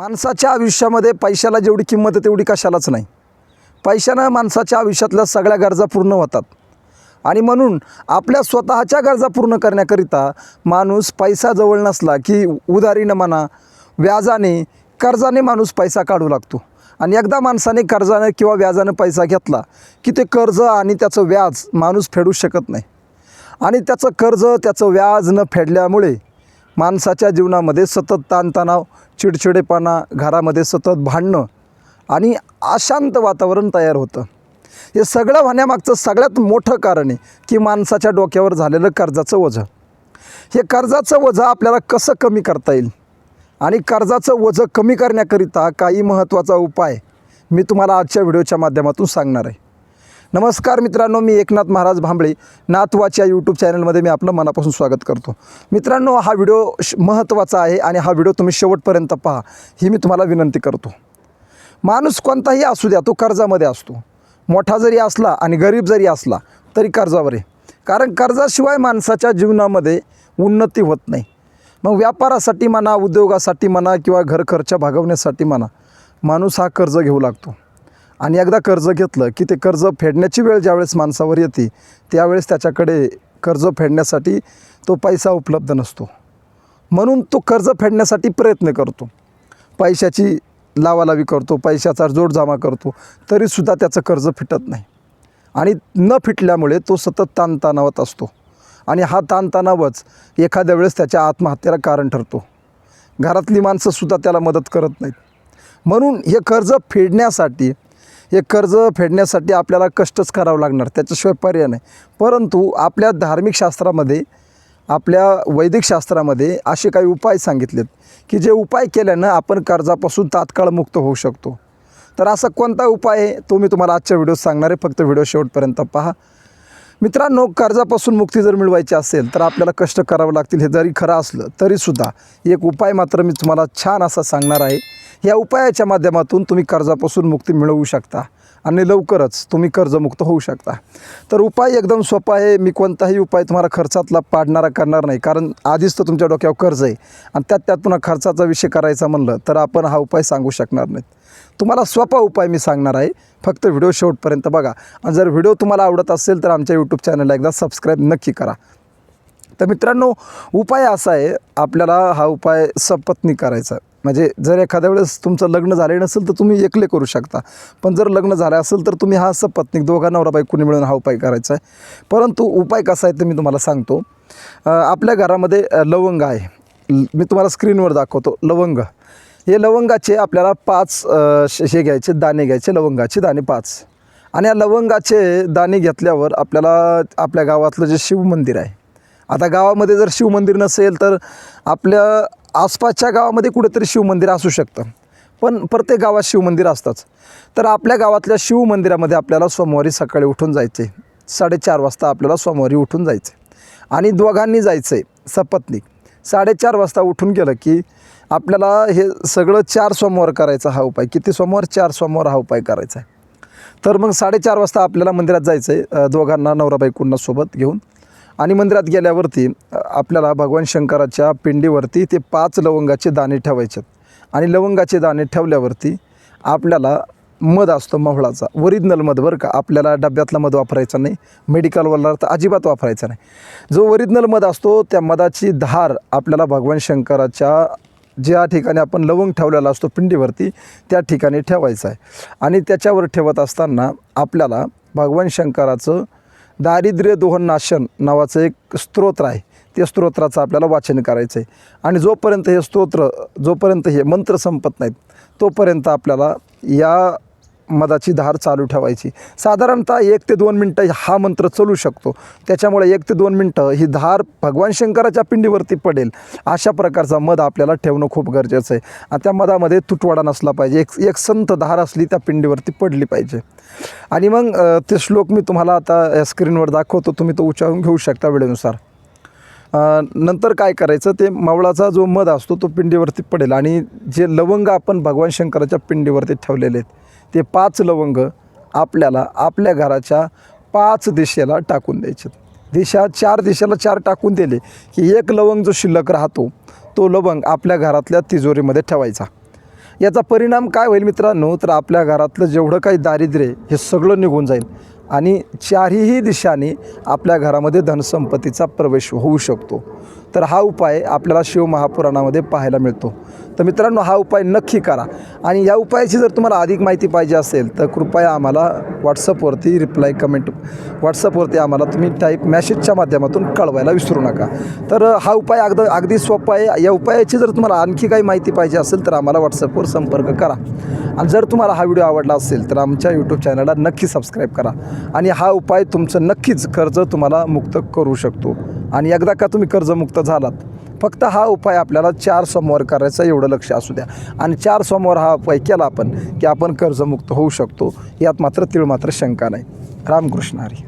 माणसाच्या आयुष्यामध्ये पैशाला जेवढी किंमत आहे तेवढी कशालाच नाही. पैशानं माणसाच्या आयुष्यातल्या सगळ्या गरजा पूर्ण होतात आणि म्हणून आपल्या स्वतःच्या गरजा पूर्ण करण्याकरिता माणूस पैसा जवळ नसला की उधारीनं म्हणा, व्याजाने, कर्जाने माणूस पैसा काढू लागतो. आणि एकदा माणसाने कर्जाने किंवा व्याजानं पैसा घेतला की ते कर्ज आणि त्याचं व्याज माणूस फेडू शकत नाही. आणि त्याचं कर्ज, त्याचं व्याज न फेडल्यामुळे माणसाच्या जीवनामध्ये सतत ताणतणाव, चिडचिडेपणा, घरामध्ये सतत भांडणं आणि अशांत वातावरण तयार होतं. हे सगळं होण्यामागचं सगळ्यात मोठं कारण आहे की माणसाच्या डोक्यावर झालेलं कर्जाचं ओझं. हे कर्जाचं ओझं आपल्याला कसं कमी करता येईल आणि कर्जाचं ओझं कमी करण्याकरिता काही महत्त्वाचा उपाय मी तुम्हाला आजच्या व्हिडिओच्या माध्यमातून सांगणार आहे. नमस्कार मित्रांनो, मी एकनाथ महाराज भांबळे नाथवाच्या यूट्यूब चॅनलमध्ये मी आपलं मनापासून स्वागत करतो. मित्रांनो, हा व्हिडिओ महत्त्वाचा आहे आणि हा व्हिडिओ तुम्ही शेवटपर्यंत पहा ही मी तुम्हाला विनंती करतो. माणूस कोणताही असू द्या, तो कर्जामध्ये असतो. मोठा जरी असला आणि गरीब जरी असला तरी कर्जावर आहे. कारण कर्जाशिवाय माणसाच्या जीवनामध्ये उन्नती होत नाही. मग व्यापारासाठी म्हणा, उद्योगासाठी म्हणा किंवा घर खर्च भागवण्यासाठी म्हणा, माणूस हा कर्ज घेऊ लागतो. आणि एकदा कर्ज घेतलं की ते कर्ज फेडण्याची वेळ ज्यावेळेस माणसावर येते त्यावेळेस त्याच्याकडे कर्ज फेडण्यासाठी तो पैसा उपलब्ध नसतो. म्हणून तो कर्ज फेडण्यासाठी प्रयत्न करतो, पैशाची लावालावी करतो, पैशाचा जोड जमा करतो, तरीसुद्धा त्याचं कर्ज फिटत नाही. आणि न फिटल्यामुळे तो सतत ताणतणावात असतो आणि हा ताणतणावच एखाद्या वेळेस त्याच्या आत्महत्येला कारण ठरतो. घरातली माणसंसुद्धा त्याला मदत करत नाहीत. म्हणून हे कर्ज फेडण्यासाठी आपल्याला कष्टच करावं लागणार, त्याच्याशिवाय पर्याय नाही. परंतु आपल्या धार्मिक शास्त्रामध्ये, आपल्या वैदिक शास्त्रामध्ये असे काही उपाय सांगितलेत की जे उपाय केल्यानं आपण कर्जापासून तात्काळ मुक्त होऊ शकतो. तर असा कोणता उपाय आहे तो मी तुम्हाला आजच्या व्हिडिओत सांगणार आहे. फक्त व्हिडिओ शेवटपर्यंत पहा. मित्रांनो, कर्जापासून मुक्ती जर मिळवायची असेल तर आपल्याला कष्ट करावं लागतील, हे जरी खरं असलं तरीसुद्धा एक उपाय मात्र मी तुम्हाला छान असा सांगणार आहे. या उपायाच्या माध्यमातून तुम्ही कर्जापासून मुक्ती मिळवू शकता आणि लवकरच तुम्ही कर्जमुक्त होऊ शकता. तर उपाय एकदम सोपा आहे. मी कोणताही उपाय तुम्हाला खर्चातला पाडणारा करणार नाही, कारण आधीच तर तुमच्या डोक्यावर कर्ज आहे आणि त्यात पुन्हा खर्चाचा विषय करायचा म्हणलं तर आपण हा उपाय सांगू शकणार नाहीत. तुम्हाला सोपा उपाय मी सांगणार आहे. फक्त व्हिडिओ शेवटपर्यंत बघा. आणि जर व्हिडिओ तुम्हाला आवडत असेल तर आमच्या यूट्यूब चॅनलला एकदा सबस्क्राईब नक्की करा. तर मित्रांनो, उपाय असा आहे, आपल्याला हा उपाय सपत्नी करायचा. म्हणजे जर एखाद्या वेळेस तुमचं लग्न झाले नसेल तर तुम्ही एकले करू शकता, पण जर लग्न झालं असेल तर तुम्ही हा सपत्नीक दोघा नवरा बायकोनी मिळून हा उपाय करायचा आहे. परंतु उपाय कसा आहे ते मी तुम्हाला सांगतो. आपल्या घरामध्ये लवंग आहे, मी तुम्हाला स्क्रीनवर दाखवतो. लवंग, हे लवंगाचे आपल्याला 5 हे घ्यायचे, दाणे घ्यायचे, लवंगाचे दाणे 5. आणि या लवंगाचे दाणे घेतल्यावर आपल्याला आपल्या गावातलं जे शिवमंदिर आहे, आता गावामध्ये जर शिवमंदिर नसेल तर आपल्या आसपासच्या गावामध्ये कुठेतरी शिवमंदिर असू शकतं, पण प्रत्येक गावात शिवमंदिर असताच. तर आपल्या गावातल्या शिवमंदिरामध्ये आपल्याला सोमवारी सकाळी उठून जायचे, 4:30 वाजता आपल्याला सोमवारी उठून जायचे आणि दोघांनी जायचं आहे सपत्नीक. 4:30 वाजता उठून गेलं की आपल्याला हे सगळं 4 सोमवार करायचा हा उपाय. किती सोमवार? 4 सोमवार हा उपाय करायचा आहे. तर मग 4:30 वाजता आपल्याला मंदिरात जायचं आहे, दोघांना, नवरा बायकोंना सोबत घेऊन. आणि मंदिरात गेल्यावरती आपल्याला भगवान शंकराच्या पिंडीवरती ते 5 लवंगाचे दाणे ठेवायचे. आणि लवंगाचे दाणे ठेवल्यावरती आपल्याला मध असतो महळाचा, ओरिजिनल मध बरं का, आपल्याला डब्यातला मध वापरायचा नाही, मेडिकलवाला तर अजिबात वापरायचा नाही. जो ओरिजिनल मध असतो त्या मधाची धार आपल्याला भगवान शंकराच्या ज्या ठिकाणी आपण लवंग ठेवलेला असतो पिंडीवरती त्या ठिकाणी ठेवायचा आहे. आणि त्याच्यावर ठेवत असताना आपल्याला भगवान शंकराचं दारिद्र्य दोहननाशन नावाचं एक स्तोत्र आहे, ते स्तोत्राचं आपल्याला वाचन करायचं आहे. आणि जोपर्यंत हे मंत्र संपत नाहीत तोपर्यंत आपल्याला या मधाची धार चालू ठेवायची. साधारणतः 1 ते 2 मिनटं हा मंत्र चालू शकतो. त्याच्यामुळे 1 ते 2 मिनटं ही धार भगवान शंकराच्या पिंडीवरती पडेल अशा प्रकारचा मध आपल्याला ठेवणं खूप गरजेचं आहे. आणि त्या मधामध्ये तुटवाडा नसला पाहिजे, एक संत धार असली त्या पिंडीवरती पडली पाहिजे. आणि मग ते श्लोक मी तुम्हाला आता स्क्रीनवर दाखवतो, तुम्ही तो उच्चारून घेऊ शकता वेळेनुसार. नंतर काय करायचं, ते मावळाचा जो मध असतो तो पिंडीवरती पडेल आणि जे लवंग आपण भगवान शंकराच्या पिंडीवरती ठेवलेले आहेत ते 5 लवंग आपल्याला आपल्या घराच्या 5 दिशेला टाकून द्यायचे. 4 दिशेला 4 टाकून दिले की एक लवंग जो शिल्लक राहतो तो लवंग आपल्या घरातल्या तिजोरीमध्ये ठेवायचा. याचा परिणाम काय होईल मित्रांनो, तर आपल्या घरातलं जेवढं काही दारिद्र्य आहे हे सगळं निघून जाईल आणि चारही दिशांनी आपल्या घरामध्ये धनसंपत्तीचा प्रवेश होऊ शकतो. तर हा उपाय आपल्याला शिवमहापुराणामध्ये पाहायला मिळतो. तर मित्रांनो, हा उपाय नक्की करा. आणि या उपायाची जर तुम्हाला अधिक माहिती पाहिजे असेल तर कृपया आम्हाला व्हॉट्सअपवरती व्हॉट्सअपवरती आम्हाला तुम्ही मेसेजच्या माध्यमातून कळवायला विसरू नका. तर हा उपाय अगदी सोपा आहे. या उपायाची जर तुम्हाला आणखी काही माहिती पाहिजे असेल तर आम्हाला व्हॉट्सअपवर संपर्क करा. आणि जर तुम्हाला हा व्हिडिओ आवडला असेल तर आमच्या यूट्यूब चॅनलला नक्की सबस्क्राईब करा. आणि हा उपाय तुमचं नक्कीच कर्ज तुम्हाला मुक्त करू शकतो. आणि एकदा का तुम्ही कर्जमुक्त झालात, फक्त हा उपाय आपल्याला 4 सोमवार करायचा एवढं लक्ष असू द्या. आणि 4 सोमवार हा उपाय केला आपण की आपण कर्जमुक्त होऊ शकतो. यात मात्र तीळ मात्र शंका नाही. रामकृष्ण हरी.